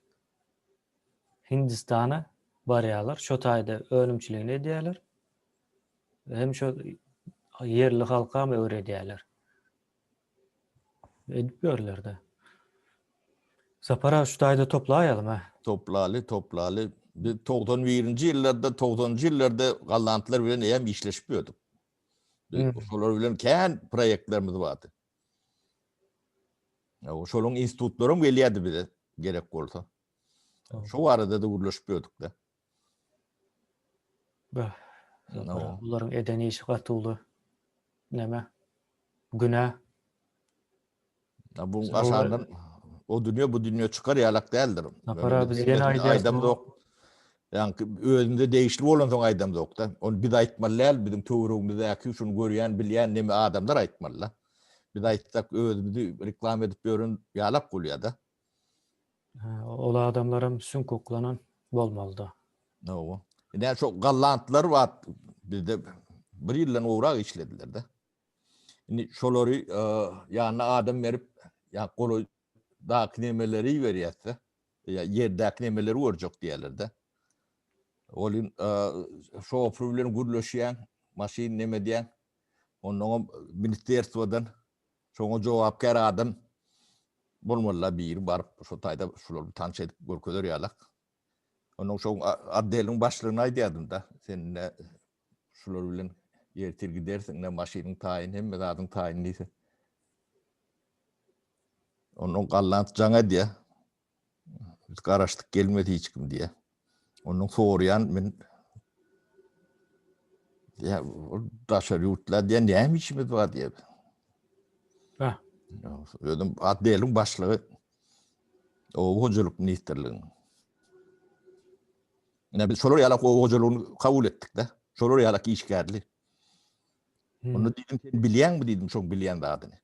Hindistana barýarlar, şo taýda ölümçiligini edýärler. Hem şo yerli halka mı öğredýärler? Edip görler. Sapara şu taýda toplaýalym ha. Toplaly. 91-nji ýyllarda, 90-njy ýyllarda Gollandlar bilen hem işleşipýordyk. Şolar bilen kän proýektlerimiz bardy. Şolong institutlaryň gelýärdi bize gerek bolsa. Şo arada da gürleşipýordyk da. Bunlaryň edeni işi gatyly. Näme? Günä. Bu aşağıdan o dünya bu dünya çıkar ýalak däldir. Para biz gene aýdam dok. Yani özünde değişli bolan soň aýdam dok da. Onu biz aýtmalylar, bizim töweregimizde şunu görýän, bilýän neme adamlar aýtmalylar. Biz aýtsak özümüzi reklam edip ýörün ýalap bolýar da. Ola adamlarym sün koklanan bolmaly da. Owa. Ine şo Gollandlar wat bizde bir ýyldan owrak işlediler de. Ine şolary ýa adam berip ýa goly daky nemeleri berýärse, ýa ýerdäki nemeleri görjek diýerler de. Olin şoför bilen gürleşýän, maşin neme diýen, onuň ministerstwodan Şoňa jogapkär adam bolmalla bir barıp şo taýda şular tanış edip görkezler ýalak. Onuň şoň addeliniň başlygyny aýdýadym da. Sen şular bilen ýertir gidersiň, ne maşynyň taýyny hemme zadyň taýyny ise. Onuň gallant jaňa diýe. Biz garaşdyk gelmedi hiç kim diye. Onuň sorýan men ya daşary ýurtlar diýen näme işimiz bar diýe. Hah. Ödüm addeliniň başlygy o hojaluk ministrligiň. Ine biz şolar ýalak o hojalugyny kabul etdik de. Şolar ýalak işgärli. Onu diýdim, sen bilýänmi diýdim şoň bilýän zadyny.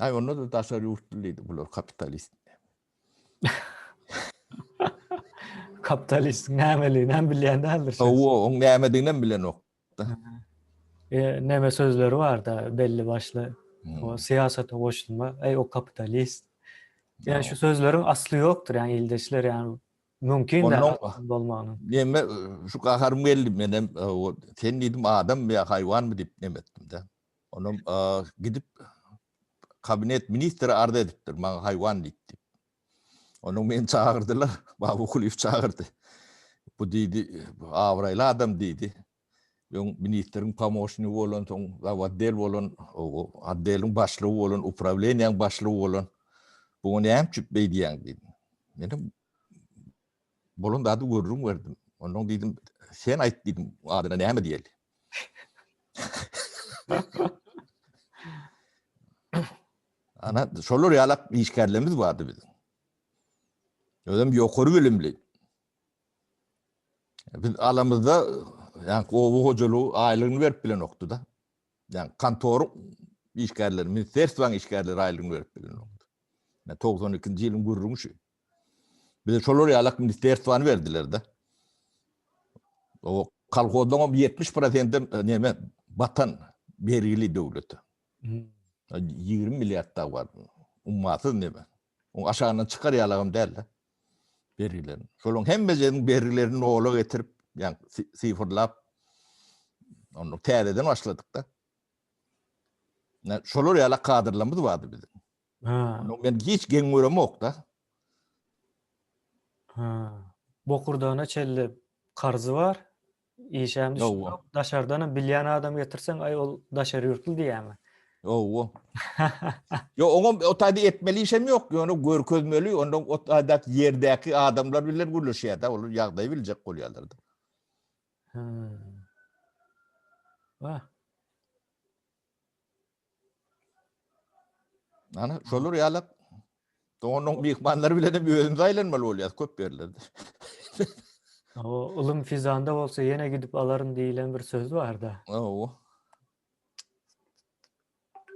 Ay onu da daşary ýurtly diýdi, bular kapitalist. Kapitalist nämeliginden bilýän däldir. O nämediginden bilen ok. Neme sözleri var da belli başlı. O siyasete koşulma. O kapitalist. Yani şu sözlerin aslı yoktur yani ildeşler yani mümkün de olmanın. Neme şu kaharım geldi menem sen dedim adam ya hayvan mı dip nemettim de. Onun gidip kabinet ministri arda edipdir. Man hayvan dip. Onun men çağırdılar. Babu Kulif çağırdı. Bu dedi avraylı adam dedi. Yung ministrin pamoşni bolan ton addel bolan o addelin başlygy bolan upravleniýan başlygy bolan bu näme çüp beýdiýän dedi. Menim bolan dady görürüm verdim. Onuň dedim sen aýt dedim adyna näme diýeli. Ana şolar ýalak işgärlerimiz bardy bizim. Ödem ýokary bilimli. Biz alamyzda yani o hojaluğu aýlygyny berip bilen okdy da. Yani kantor işgärleri, ministerstwaň işgärleri aýlygyny berip bilen okdy. 92-nji ýylyň gürrüňi şu. Bize şolar ýalak ministerstwaň berdiler de. O kolhozdan 70% näme batan bergili döwleti. 20 milliard da var. Ummaty näme? O aşağıdan çıkar ýalagym däl de. Bergilerin. Şolun hemmejeniň bergilerini oğla getirip yani sifirlap onu täzeden başladık da. Şolar ýalak kadrlarymyz bardy bizim. Onu men hiç geňörem ok da. Bokurdağına çelli karzı var. İşem düşüyor. Daşardan bilýän adam getirsen ay ol daşary ýurtly diýämi? O. Yo oňa o taýda etmeli işem ýok. Ýöne görkezmeli, onuň o taýda ýerdäki adamlar bilen gürleşýär da, olar ýagdaý biljek bolýarlar da. Ana şolar ýalak onuň mihmanlary bilen özümiz aýlanmaly bolýar, köp berlerdi. O ulum fizanda bolsa ýene gidip alaryn diýilen bir söz bar da. O.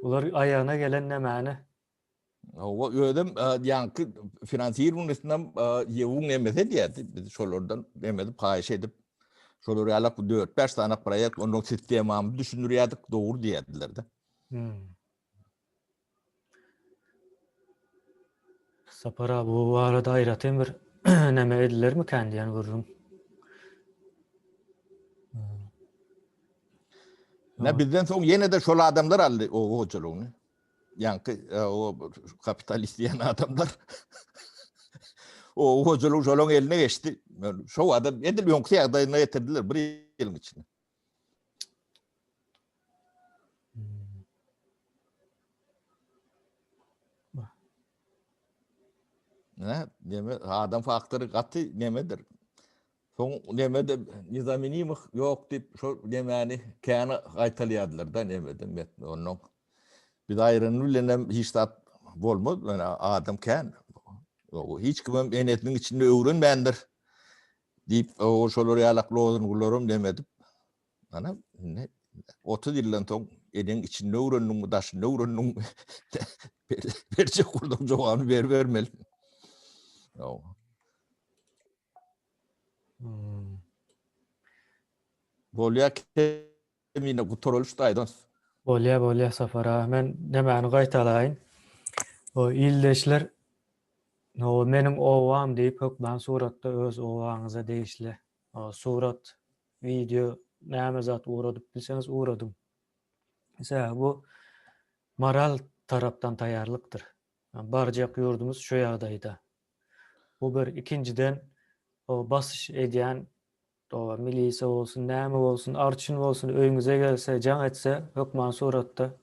Ular aýagyna gelen nämäni? O ödem ýanky finansiýer unusynyň ýewuň nemese diýdi. Biz şolardan demedi paýş edip şolar ýalak 4-5 tane proýekt onuň sistemamy düşünürýärdik, dogry diýdiler de. Sapara bu arada aýratyn bir näme edilermi kendi ýany görürüm. Ne bizden soň ýene de şol adamlar aldy o hojalugyny. Ýanky o kapitalist ýan adamlar. O hojaluk şolaň eline geçti. Şo adam edil ýonky ýagdaýyna getirdiler bir ýylyň içinde. Näme adam faktory gaty nämedir? Soň nämede nizamynymyk ýok dip şo nämäni käni gaýtalýardylar da nämede metni onuň. Bir aýryny bilen hiç tat bolmaz, yani adam kän. O hiç kim enetiniň içinde öwrenmändir dip o şolar ýalak lozungularym demedim. Ana 30 ýyldan soň eniň içinde öwrendiňmi, daşynda öwrendiňmi? Berçe kurdum jogabyny bermeli. O. Bolýar mine gutorulşdaýdan. Bolýa Safara. Men nämäni gaýtalaýyn. O ildeşler no meniň owam diýip hökmen suratda öz owaňyza değişli. O surat, video näme zat uradyp bilseňiz uradym. Mesela bu moral tarapdan tayarlıktır. Yani barjak yurdumuz şu ýagdaýda. Bu bir, ikinciden o basış edýän o milisiýa bolsun, näme bolsun, arçyn bolsun öýüňize gelse, jaň etse, hökman suratda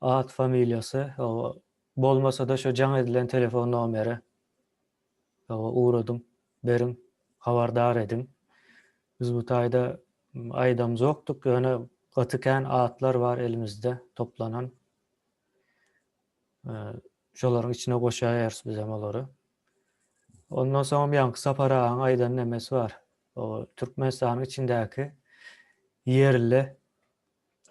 at familiýasy, o bolmasa-da şo jaň edilen telefon nomeri, uğradım, beriň, habardar ediň. Biz bu taýda aýdamyz ýoktuk, ýöne gatykän atlar var elimizde toplanan. Şolaryň içine goşaýarys biz hem olary. Ondan soň ýanky Saparagyň aýdan nemesi var. O Türkmenistanyň içindäki yerli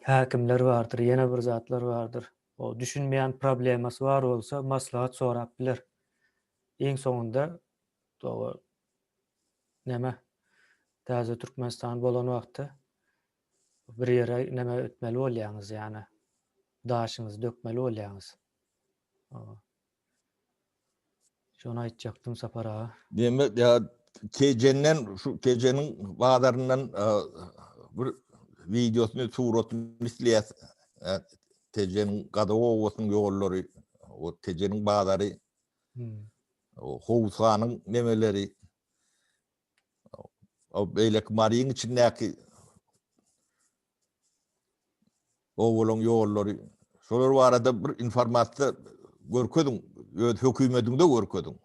häkimler bardyr, ýene bir zatlar bardyr. O düşünmeýän problemasy bar bolsa maslahat sorap biler. Eň soňunda o neme täze Türkmenistan bolan wagtda bir ýere neme ötmeli bolýaňyz, ýani daşyňyzy dökmeli bolýaňyz. Şonu aýtjaktym Saparaga. Demek ya TC'nin şu TC'nin bağlarından bir videosunu suratını misliyat TC'nin Gadowo olsun yolları o TC'nin bağları o Hovsanyň nemeleri o beýlek maryň içindäki o bolan ýollary şolar barada bir informasiýa görkedim, öz hökümetiňde görkedim.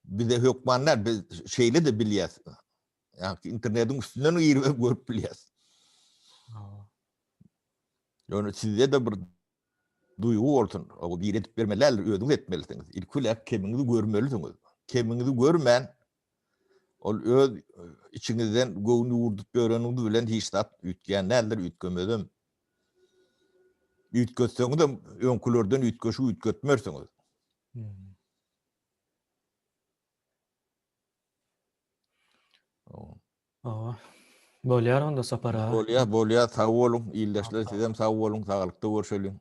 Bize hökmanlar biz şeyle de bilýäs. Yani internetiň üstünden girip görüp bilýäs. Yani sizde de bir duygu bolsun. O giretip bermeler ödüň etmelisiniz. İlküle kemiňizi görmelisiniz. Kemiňizi görmän ol öz içiňizden göwünü urdup göreniniz bilen hiç zat ütgen näler ütgemedem. Ütkötseňiz de öňkülerden ütköşü ütkötmersiňiz. Bolýar onda Saparaga. Bolýar, sag bolun, ýyldaşlar sizem sag bolun, saglykda görşelim.